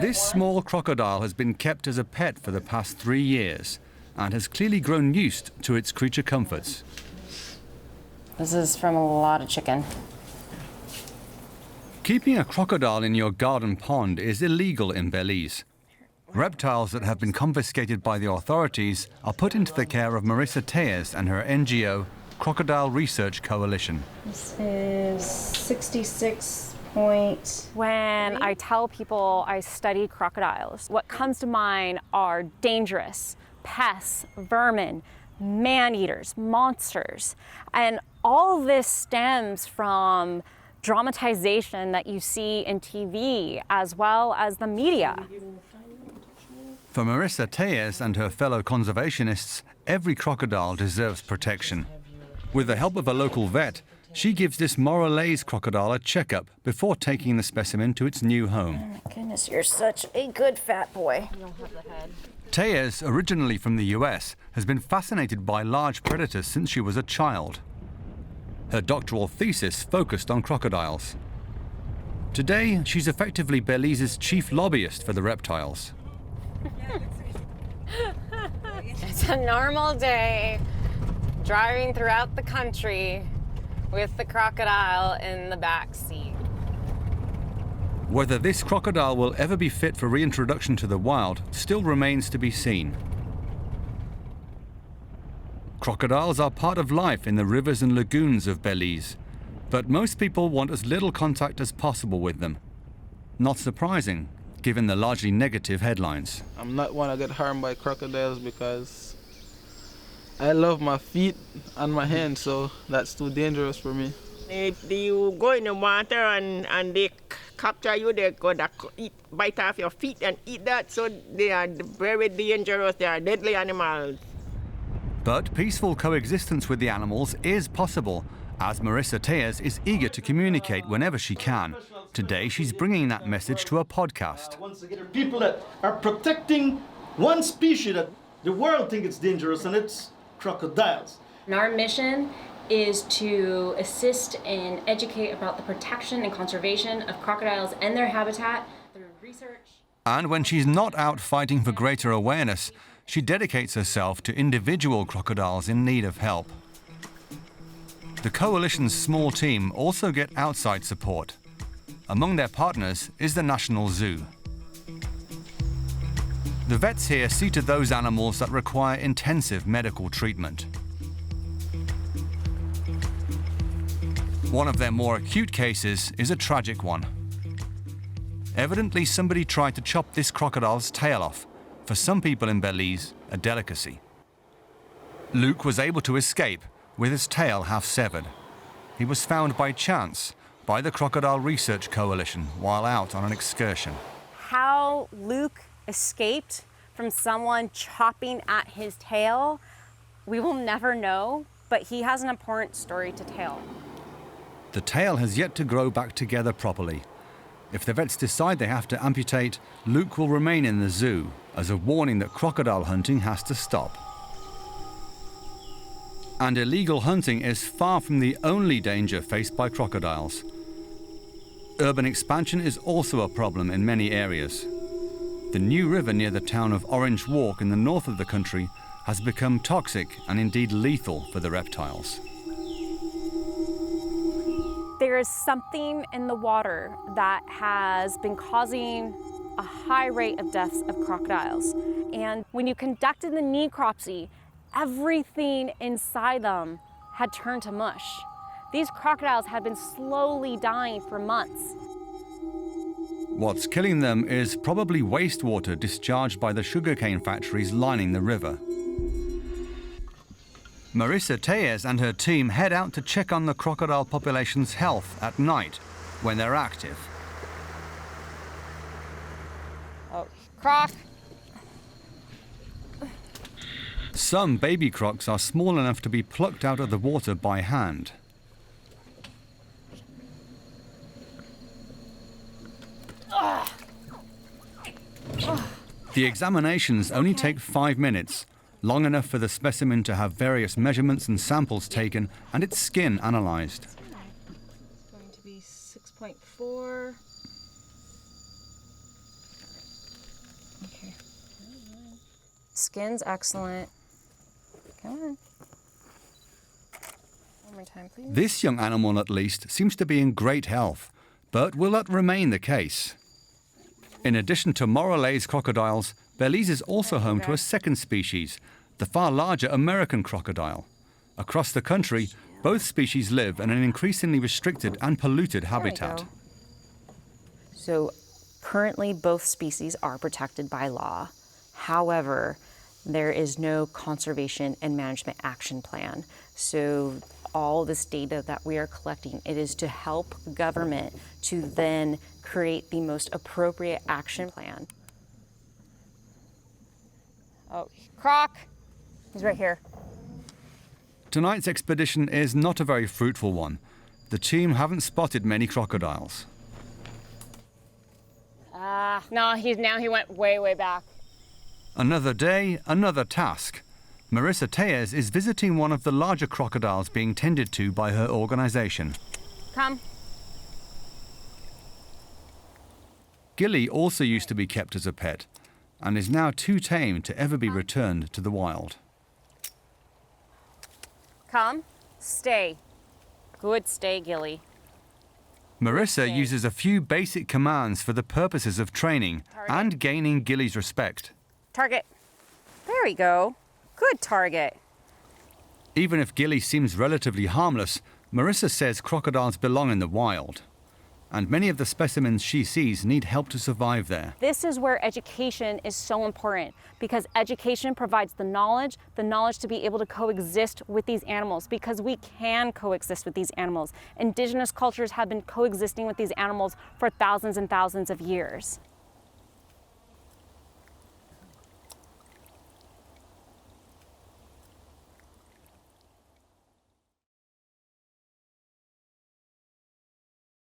This small crocodile has been kept as a pet for the past 3 years and has clearly grown used to its creature comforts. This is from a lot of chicken. Keeping a crocodile in your garden pond is illegal in Belize. Reptiles that have been confiscated by the authorities are put into the care of Marisa Tellez and her NGO, Crocodile Research Coalition. This is 66 point. When I tell people I study crocodiles, what comes to mind are dangerous pests, vermin, man-eaters, monsters. And all this stems from dramatization that you see in TV as well as the media. For Marisa Tellez and her fellow conservationists, every crocodile deserves protection. With the help of a local vet, she gives this Moralaise crocodile a checkup before taking the specimen to its new home. Oh my goodness, you're such a good fat boy. You don't have the head. Tellez, originally from the US, has been fascinated by large predators since she was a child. Her doctoral thesis focused on crocodiles. Today, she's effectively Belize's chief lobbyist for the reptiles. It's a normal day, driving throughout the country with the crocodile in the back seat. Whether this crocodile will ever be fit for reintroduction to the wild still remains to be seen. Crocodiles are part of life in the rivers and lagoons of Belize, but most people want as little contact as possible with them. Not surprising, given the largely negative headlines. I'm not one to get harmed by crocodiles because I love my feet and my hands, so that's too dangerous for me. If you go in the water and they capture you, they're gonna bite off your feet and eat that, so they are very dangerous, they are deadly animals. But peaceful coexistence with the animals is possible, as Marisa Tellez is eager to communicate whenever she can. Today, she's bringing that message to a podcast. Once again, people that are protecting one species that the world thinks it's dangerous, and it's crocodiles. And our mission is to assist and educate about the protection and conservation of crocodiles and their habitat through research. And when she's not out fighting for greater awareness, she dedicates herself to individual crocodiles in need of help. The coalition's small team also get outside support. Among their partners is the National Zoo. The vets here see to those animals that require intensive medical treatment. One of their more acute cases is a tragic one. Evidently, somebody tried to chop this crocodile's tail off, for some people in Belize, a delicacy. Luke was able to escape with his tail half severed. He was found by chance by the Crocodile Research Coalition while out on an excursion. How Luke escaped from someone chopping at his tail, we will never know, but he has an important story to tell. The tail has yet to grow back together properly. If the vets decide they have to amputate, Luke will remain in the zoo as a warning that crocodile hunting has to stop. And illegal hunting is far from the only danger faced by crocodiles. Urban expansion is also a problem in many areas. The new river near the town of Orange Walk in the north of the country has become toxic and indeed lethal for the reptiles. There is something in the water that has been causing a high rate of deaths of crocodiles. And when you conducted the necropsy, everything inside them had turned to mush. These crocodiles had been slowly dying for months. What's killing them is probably wastewater discharged by the sugarcane factories lining the river. Marisa Tellez and her team head out to check on the crocodile population's health at night when they're active. Oh, croc! Some baby crocs are small enough to be plucked out of the water by hand. The examinations only take 5 minutes, long enough for the specimen to have various measurements and samples taken and its skin analyzed. It's going to be 6.4. Skin's excellent. Come on. One more time, please. This young animal, at least, seems to be in great health. But will that remain the case? In addition to Morales crocodiles, Belize is also home to a second species, the far larger American crocodile. Across the country, both species live in an increasingly restricted and polluted habitat. So currently both species are protected by law. However, there is no conservation and management action plan. So all this data that we are collecting, it is to help government to then create the most appropriate action plan. Oh, Croc, he's right here. Tonight's expedition is not a very fruitful one. The team haven't spotted many crocodiles. No, he went way, way back. Another day, another task. Marisa Tellez is visiting one of the larger crocodiles being tended to by her organization. Come. Gilly also used to be kept as a pet and is now too tame to ever be returned to the wild. Come. Stay. Good stay, Gilly. Marisa uses a few basic commands for the purposes of training and gaining Gilly's respect. Target. There we go. Good target. Even if Gilly seems relatively harmless, Marisa says crocodiles belong in the wild. And many of the specimens she sees need help to survive there. This is where education is so important, because education provides the knowledge to be able to coexist with these animals, because we can coexist with these animals. Indigenous cultures have been coexisting with these animals for thousands and thousands of years.